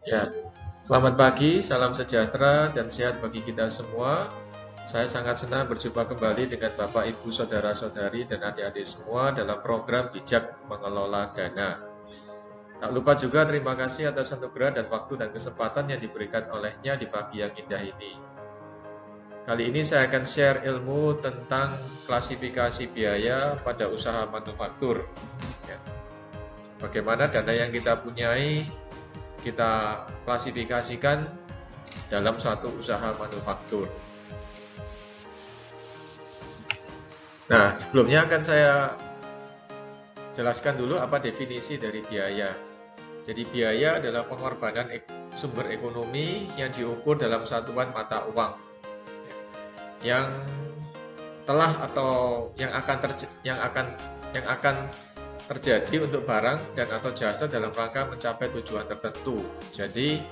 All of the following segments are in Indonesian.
Ya, selamat pagi, salam sejahtera dan sehat bagi kita semua. Saya sangat senang berjumpa kembali dengan Bapak, Ibu, Saudara-saudari, dan adik-adik semua dalam program Bijak Mengelola Dana. Tak lupa juga terima kasih atas anugerah dan waktu dan kesempatan yang diberikan olehnya di pagi yang indah ini. Kali ini saya akan share ilmu tentang klasifikasi biaya pada usaha manufaktur. Ya, bagaimana dana yang kita punyai kita klasifikasikan dalam suatu usaha manufaktur. Nah, sebelumnya akan saya jelaskan dulu apa definisi dari biaya. Jadi biaya adalah pengorbanan sumber ekonomi yang diukur dalam satuan mata uang yang telah atau yang akan terjadi untuk barang dan atau jasa dalam rangka mencapai tujuan tertentu. Jadi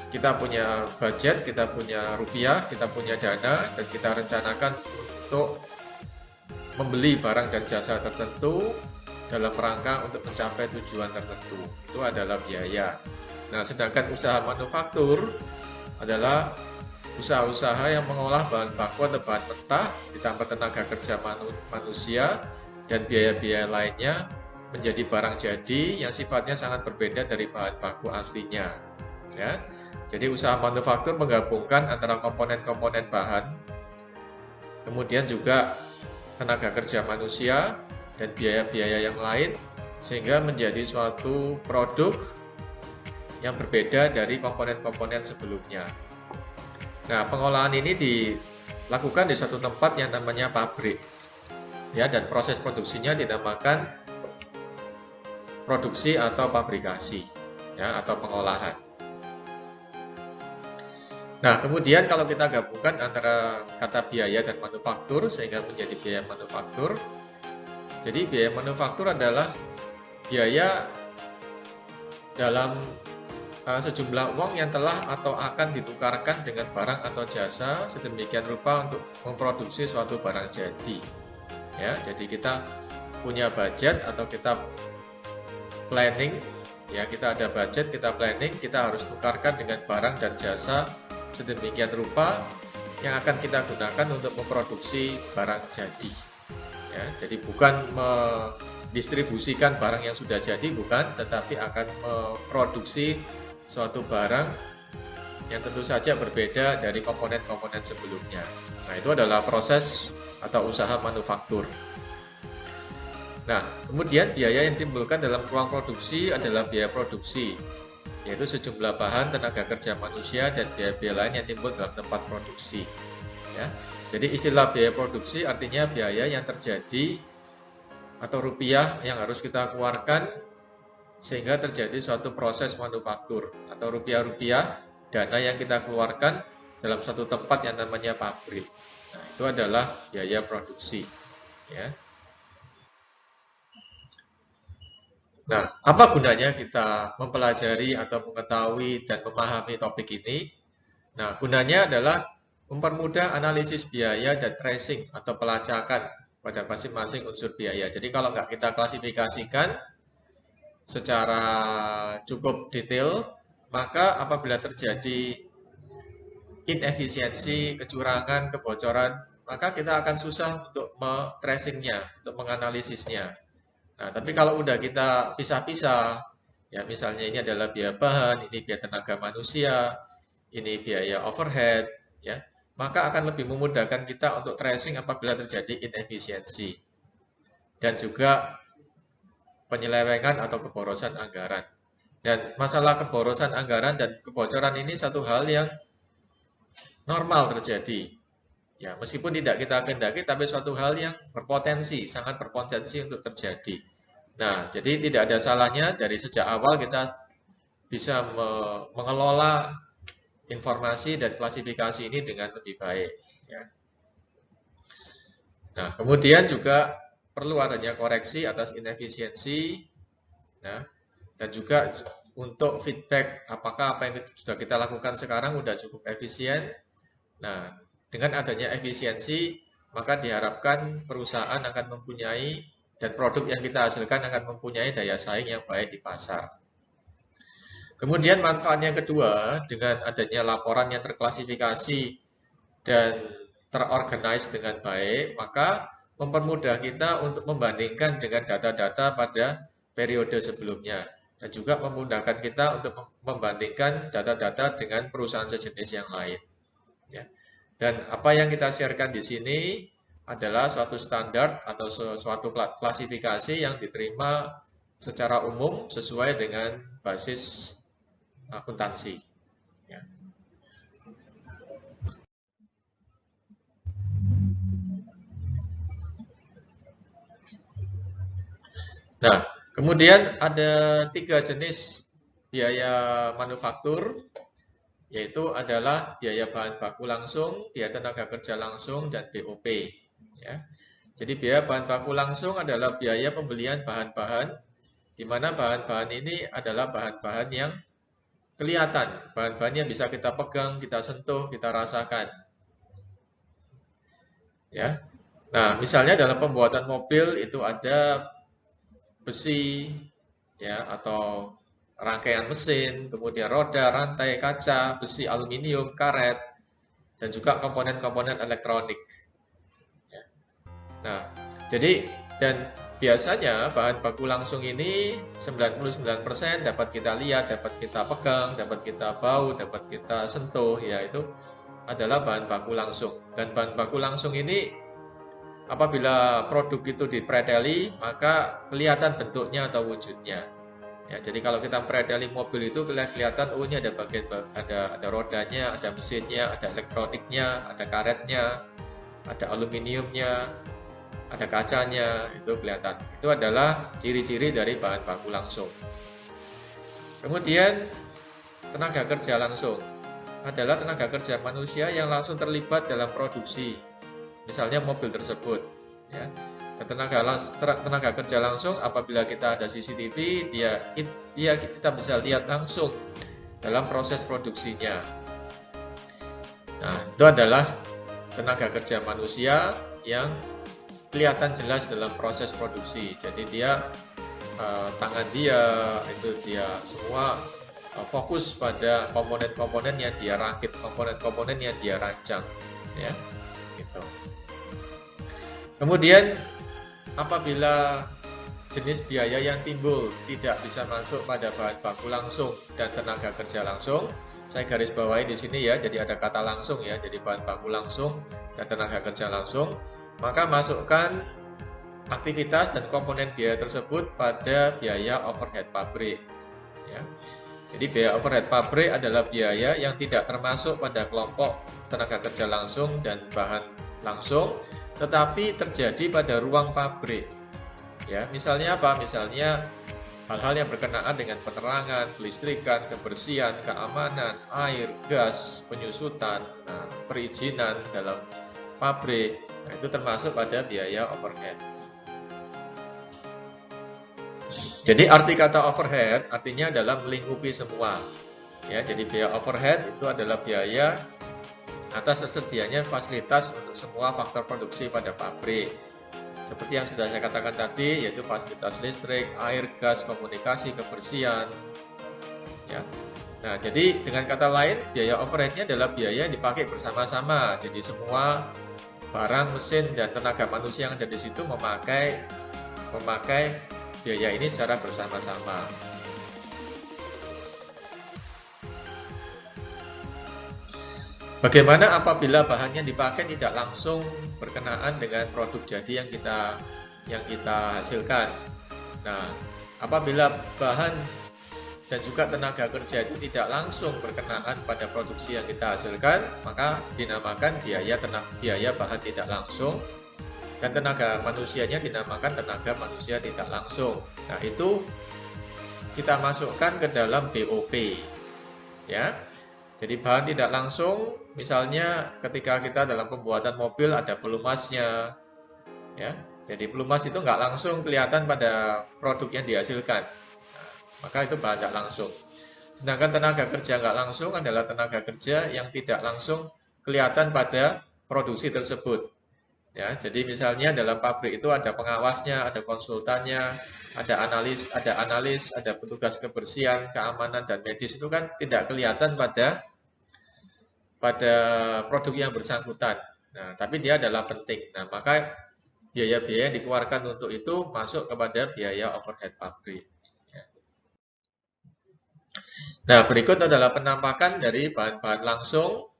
kita punya budget, kita punya rupiah, kita punya dana, dan kita rencanakan untuk membeli barang dan jasa tertentu dalam rangka untuk mencapai tujuan tertentu. Itu adalah biaya. Nah, sedangkan usaha manufaktur adalah usaha-usaha yang mengolah bahan baku atau bahan mentah ditambah tenaga kerja manusia dan biaya-biaya lainnya menjadi barang jadi yang sifatnya sangat berbeda dari bahan baku aslinya. Ya, jadi usaha manufaktur menggabungkan antara komponen-komponen bahan, kemudian juga tenaga kerja manusia dan biaya-biaya yang lain sehingga menjadi suatu produk yang berbeda dari komponen-komponen sebelumnya. Nah, pengolahan ini dilakukan di suatu tempat yang namanya pabrik. Ya, dan proses produksinya dinamakan produksi atau pabrikasi, ya, atau pengolahan. Nah, kemudian kalau kita gabungkan antara kata biaya dan manufaktur sehingga menjadi biaya manufaktur. Jadi biaya manufaktur adalah biaya dalam sejumlah uang yang telah atau akan ditukarkan dengan barang atau jasa sedemikian rupa untuk memproduksi suatu barang jadi. Ya, jadi kita punya budget atau kita planning, ya kita ada budget, kita planning, kita harus tukarkan dengan barang dan jasa sedemikian rupa yang akan kita gunakan untuk memproduksi barang jadi. Ya, jadi bukan mendistribusikan barang yang sudah jadi, bukan, tetapi akan memproduksi suatu barang yang tentu saja berbeda dari komponen-komponen sebelumnya. Nah, itu adalah proses atau usaha manufaktur. Nah, kemudian biaya yang ditimbulkan dalam ruang produksi adalah biaya produksi, yaitu sejumlah bahan, tenaga kerja manusia, dan biaya-biaya lain yang timbul dalam tempat produksi. Ya, jadi istilah biaya produksi artinya biaya yang terjadi atau rupiah yang harus kita keluarkan sehingga terjadi suatu proses manufaktur atau rupiah-rupiah dana yang kita keluarkan dalam satu tempat yang namanya pabrik. Nah, itu adalah biaya produksi. Ya. Nah, apa gunanya kita mempelajari atau mengetahui dan memahami topik ini? Nah, gunanya adalah mempermudah analisis biaya dan tracing atau pelacakan pada masing-masing unsur biaya. Jadi kalau nggak kita klasifikasikan secara cukup detail, maka apabila terjadi inefisiensi, kecurangan, kebocoran, maka kita akan susah untuk tracingnya, untuk menganalisisnya. Nah, tapi kalau udah kita pisah-pisah, ya misalnya ini adalah biaya bahan, ini biaya tenaga manusia, ini biaya overhead, ya, maka akan lebih memudahkan kita untuk tracing apabila terjadi inefisiensi dan juga penyelewengan atau keborosan anggaran. Dan masalah keborosan anggaran dan kebocoran ini satu hal yang normal terjadi. Ya, meskipun tidak kita kendaki, tapi suatu hal yang berpotensi, sangat berpotensi untuk terjadi. Nah, jadi tidak ada salahnya dari sejak awal kita bisa mengelola informasi dan klasifikasi ini dengan lebih baik. Ya. Nah, kemudian juga perlu adanya koreksi atas inefisiensi, ya, dan juga untuk feedback apakah apa yang sudah kita lakukan sekarang sudah cukup efisien. Nah, dengan adanya efisiensi, maka diharapkan perusahaan akan mempunyai dan produk yang kita hasilkan akan mempunyai daya saing yang baik di pasar. Kemudian manfaat yang kedua, dengan adanya laporan yang terklasifikasi dan terorganize dengan baik, maka mempermudah kita untuk membandingkan dengan data-data pada periode sebelumnya. Dan juga memudahkan kita untuk membandingkan data-data dengan perusahaan sejenis yang lain. Ya. Dan apa yang kita sharekan di sini adalah suatu standar atau suatu klasifikasi yang diterima secara umum sesuai dengan basis akuntansi. Ya. Nah, kemudian ada 3 jenis biaya manufaktur, yaitu adalah biaya bahan baku langsung, biaya tenaga kerja langsung, dan BOP. Ya. Jadi biaya bahan baku langsung adalah biaya pembelian bahan-bahan, di mana bahan-bahan ini adalah bahan-bahan yang kelihatan, bahan-bahan yang bisa kita pegang, kita sentuh, kita rasakan. Ya. Nah, misalnya dalam pembuatan mobil itu ada besi, ya, atau rangkaian mesin, kemudian roda, rantai, kaca, besi, aluminium, karet, dan juga komponen-komponen elektronik. Ya. Nah, jadi dan biasanya bahan baku langsung ini 99% dapat kita lihat, dapat kita pegang, dapat kita bau, dapat kita sentuh, yaitu adalah bahan baku langsung. Dan bahan baku langsung ini apabila produk itu dipreteli, maka kelihatan bentuknya atau wujudnya. Ya, jadi kalau kita preteli mobil itu kelihatan, oh ini ada bagian ada rodanya, ada mesinnya, ada elektroniknya, ada karetnya, ada aluminiumnya, ada kacanya, itu kelihatan. Itu adalah ciri-ciri dari bahan baku langsung. Kemudian tenaga kerja langsung adalah tenaga kerja manusia yang langsung terlibat dalam produksi, misalnya mobil tersebut. Ya. Tenaga kerja langsung apabila kita ada CCTV, kita bisa lihat langsung dalam proses produksinya. Nah, itu adalah tenaga kerja manusia yang kelihatan jelas dalam proses produksi. Jadi dia tangan dia itu dia semua fokus pada komponen-komponen yang dia rakit, komponen-komponen yang dia rancang, ya, gitu. Kemudian apabila jenis biaya yang timbul tidak bisa masuk pada bahan baku langsung dan tenaga kerja langsung, saya garis bawahi di sini ya, jadi ada kata langsung ya, jadi bahan baku langsung dan tenaga kerja langsung, maka masukkan aktivitas dan komponen biaya tersebut pada biaya overhead pabrik. Ya. Jadi biaya overhead pabrik adalah biaya yang tidak termasuk pada kelompok tenaga kerja langsung dan bahan langsung, tetapi terjadi pada ruang pabrik. Ya, misalnya apa? Misalnya hal-hal yang berkenaan dengan penerangan, kelistrikan, kebersihan, keamanan, air, gas, penyusutan, perizinan dalam pabrik. Nah, itu termasuk pada biaya overhead. Jadi arti kata overhead artinya adalah melingkupi semua. Ya, jadi biaya overhead itu adalah biaya atas tersedianya fasilitas untuk semua faktor produksi pada pabrik. Seperti yang sudah saya katakan tadi, yaitu fasilitas listrik, air, gas, komunikasi, kebersihan. Ya. Nah, jadi dengan kata lain, biaya overheadnya adalah biaya yang dipakai bersama-sama. Jadi semua barang, mesin, dan tenaga manusia yang ada di situ memakai biaya ini secara bersama-sama. Bagaimana apabila bahannya dipakai tidak langsung berkenaan dengan produk jadi yang kita hasilkan? Nah, apabila bahan dan juga tenaga kerja itu tidak langsung berkenaan pada produksi yang kita hasilkan, maka dinamakan biaya bahan tidak langsung, dan tenaga manusianya dinamakan tenaga manusia tidak langsung. Nah, itu kita masukkan ke dalam BOP. Ya. Jadi bahan tidak langsung, misalnya ketika kita dalam pembuatan mobil ada pelumasnya, ya. Jadi pelumas itu nggak langsung kelihatan pada produk yang dihasilkan, maka itu bahan tidak langsung. Sedangkan tenaga kerja nggak langsung adalah tenaga kerja yang tidak langsung kelihatan pada produksi tersebut. Ya, jadi misalnya dalam pabrik itu ada pengawasnya, ada konsultannya, ada analis, ada petugas kebersihan, keamanan dan medis, itu kan tidak kelihatan pada produk yang bersangkutan. Nah, tapi dia adalah penting. Nah, maka biaya-biaya yang dikeluarkan untuk itu masuk kepada biaya overhead pabrik. Nah, berikut adalah penampakan dari bahan-bahan langsung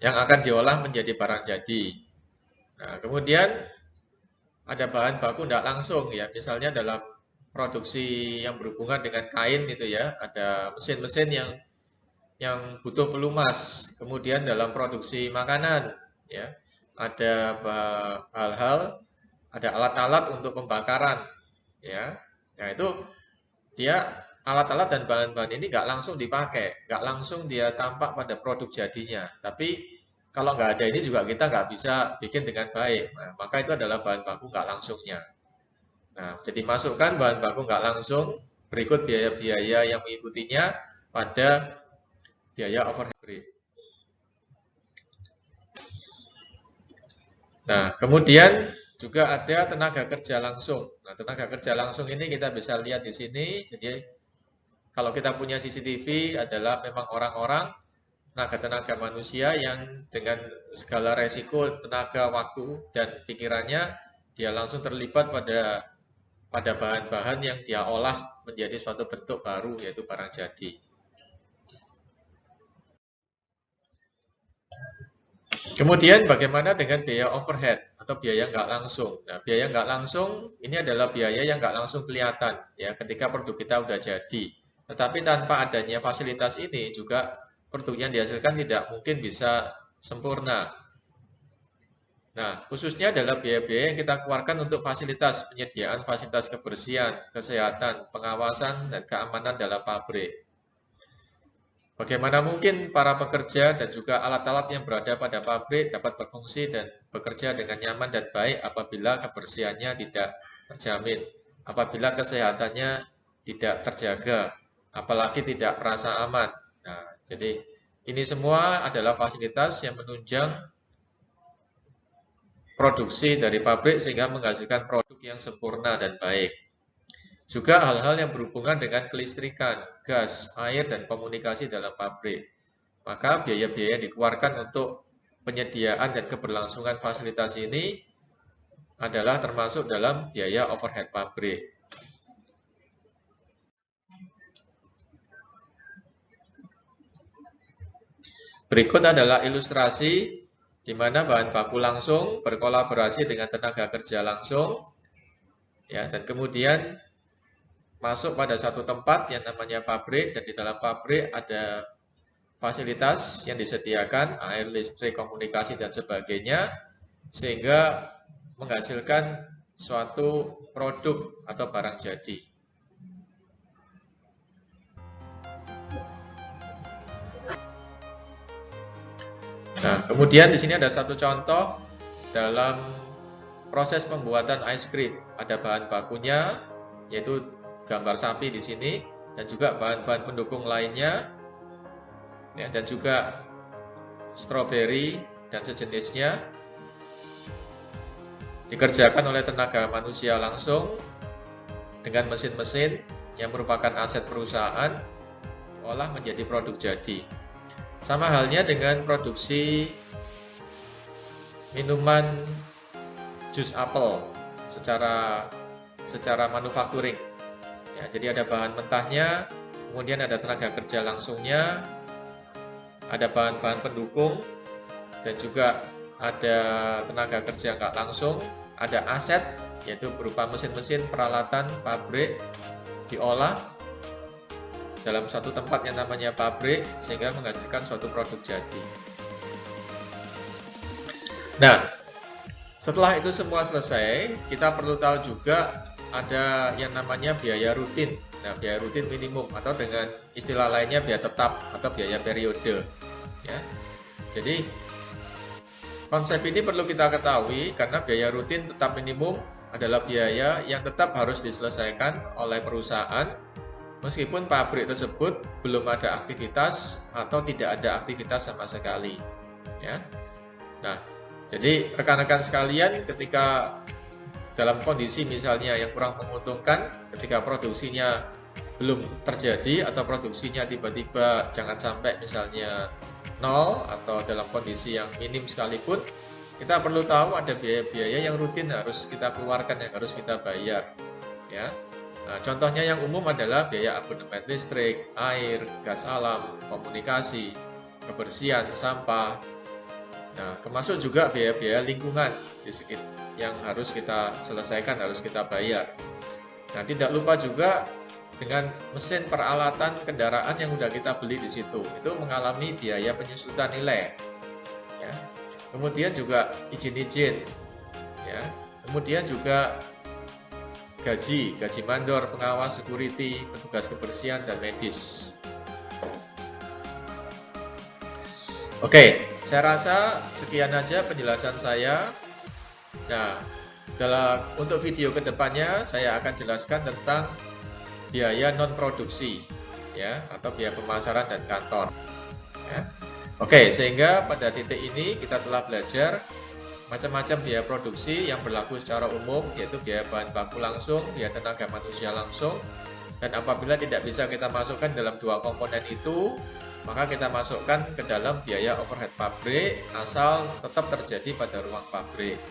yang akan diolah menjadi barang jadi. Nah, kemudian ada bahan baku tidak langsung ya, misalnya dalam produksi yang berhubungan dengan kain gitu ya, ada mesin-mesin yang butuh pelumas. Kemudian dalam produksi makanan ya, ada hal-hal, ada alat-alat untuk pembakaran ya. Nah, itu dia alat-alat dan bahan-bahan ini nggak langsung dipakai, nggak langsung dia tampak pada produk jadinya. Tapi kalau nggak ada ini juga kita nggak bisa bikin dengan baik. Nah, maka itu adalah bahan baku nggak langsungnya. Nah, jadi masukkan bahan baku nggak langsung, berikut biaya-biaya yang mengikutinya pada biaya overhead. Nah, kemudian juga ada tenaga kerja langsung. Nah, tenaga kerja langsung ini kita bisa lihat di sini. Jadi kalau kita punya CCTV adalah memang orang-orang, tenaga manusia yang dengan segala resiko, tenaga, waktu, dan pikirannya, dia langsung terlibat pada bahan-bahan yang dia olah menjadi suatu bentuk baru, yaitu barang jadi. Kemudian bagaimana dengan biaya overhead atau biaya nggak langsung? Nah, biaya nggak langsung ini adalah biaya yang nggak langsung kelihatan ya ketika produk kita udah jadi. Tetapi tanpa adanya fasilitas ini juga produk yang dihasilkan tidak mungkin bisa sempurna. Nah, khususnya adalah biaya-biaya yang kita keluarkan untuk fasilitas penyediaan fasilitas kebersihan, kesehatan, pengawasan, dan keamanan dalam pabrik. Bagaimana mungkin para pekerja dan juga alat-alat yang berada pada pabrik dapat berfungsi dan bekerja dengan nyaman dan baik apabila kebersihannya tidak terjamin, apabila kesehatannya tidak terjaga, apalagi tidak merasa aman. Nah, jadi ini semua adalah fasilitas yang menunjang produksi dari pabrik sehingga menghasilkan produk yang sempurna dan baik. Juga hal-hal yang berhubungan dengan kelistrikan, gas, air, dan komunikasi dalam pabrik. Maka biaya-biaya yang dikeluarkan untuk penyediaan dan keberlangsungan fasilitas ini adalah termasuk dalam biaya overhead pabrik. Berikut adalah ilustrasi di mana bahan baku langsung berkolaborasi dengan tenaga kerja langsung, ya, dan kemudian masuk pada satu tempat yang namanya pabrik, dan di dalam pabrik ada fasilitas yang disediakan, air, listrik, komunikasi, dan sebagainya, sehingga menghasilkan suatu produk atau barang jadi. Nah, kemudian di sini ada satu contoh dalam proses pembuatan ice cream. Ada bahan bakunya, yaitu gambar sapi di sini, dan juga bahan-bahan pendukung lainnya, ya, dan juga stroberi dan sejenisnya. Dikerjakan oleh tenaga manusia langsung dengan mesin-mesin yang merupakan aset perusahaan, olah menjadi produk jadi. Sama halnya dengan produksi minuman jus apel secara manufacturing. Ya, jadi ada bahan mentahnya, kemudian ada tenaga kerja langsungnya, ada bahan-bahan pendukung, dan juga ada tenaga kerja nggak langsung, ada aset, yaitu berupa mesin-mesin, peralatan, pabrik, diolah dalam satu tempat yang namanya pabrik, sehingga menghasilkan suatu produk jadi. Nah, setelah itu semua selesai, kita perlu tahu juga ada yang namanya biaya rutin. Nah, biaya rutin minimum atau dengan istilah lainnya biaya tetap atau biaya periode. Ya. Jadi konsep ini perlu kita ketahui karena biaya rutin tetap minimum adalah biaya yang tetap harus diselesaikan oleh perusahaan meskipun pabrik tersebut belum ada aktivitas atau tidak ada aktivitas sama sekali. Ya. Nah, jadi rekan-rekan sekalian, ketika dalam kondisi misalnya yang kurang menguntungkan, ketika produksinya belum terjadi atau produksinya tiba-tiba jangan sampai misalnya nol atau dalam kondisi yang minim sekalipun, kita perlu tahu ada biaya-biaya yang rutin harus kita keluarkan, yang harus kita bayar, ya. Nah, contohnya yang umum adalah biaya abonemen listrik, air, gas alam, komunikasi, kebersihan, sampah. Nah, termasuk juga biaya-biaya lingkungan di sekitar yang harus kita selesaikan, harus kita bayar. Nah, tidak lupa juga dengan mesin peralatan kendaraan yang sudah kita beli di situ, itu mengalami biaya penyusutan nilai. Ya. Kemudian juga izin-izin, ya. Kemudian juga gaji mandor, pengawas, security, petugas kebersihan dan medis. Oke, saya rasa sekian aja penjelasan saya. Nah, untuk video kedepannya saya akan jelaskan tentang biaya non produksi, ya, atau biaya pemasaran dan kantor. Ya. Oke, sehingga pada titik ini kita telah belajar macam-macam biaya produksi yang berlaku secara umum, yaitu biaya bahan baku langsung, biaya tenaga manusia langsung, dan apabila tidak bisa kita masukkan dalam dua komponen itu, maka kita masukkan ke dalam biaya overhead pabrik asal tetap terjadi pada ruang pabrik.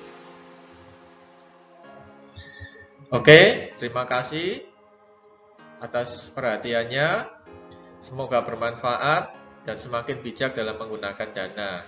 Oke, terima kasih atas perhatiannya. Semoga bermanfaat dan semakin bijak dalam menggunakan dana.